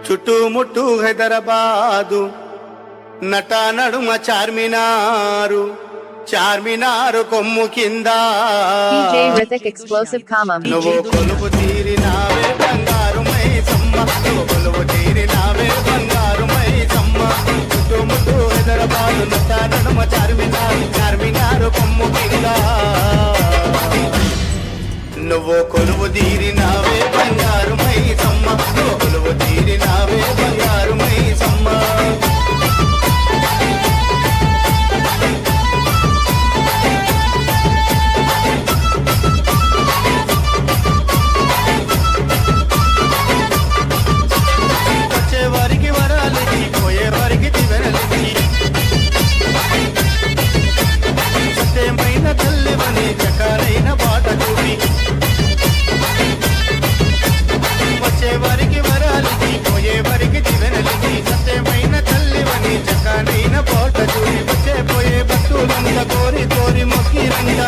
చుట్టుముట్టు హైదరాబాదు నట నడుమ చార్మినారు చార్మినారు కొమ్ము కింద DJ Rithik Explosive Kamam. నువ్వు కొలువు తీరినావే బంగారు మైసమ్మ నువ్వు కొలువు తీరినావే బంగారు మైసమ్మ చుట్టుముట్టు హైదరాబాదు నట నడుమ చార్మినారు చార్మినారు కొమ్ము కింద నువ్వు కొలువు తీరినావే బంగారు మైసమ్మ నువ్వు కొలువు తీరినావే బంగారు మైసమ్మ వచ్చేవారికి వరాలిచ్చి పోయేవారికి దివెనలిచ్చి సత్యమైన తల్లివని చకారైన బాట చూపి వచ్చేవారికి వరాలిచ్చి పోయేవారికి దివెనలిచ్చి సత్యమైన తల్లివని చకారైన బాట చూపి వచ్చే పోయే భక్తులంతా కోరి కోరి మొక్కిరంట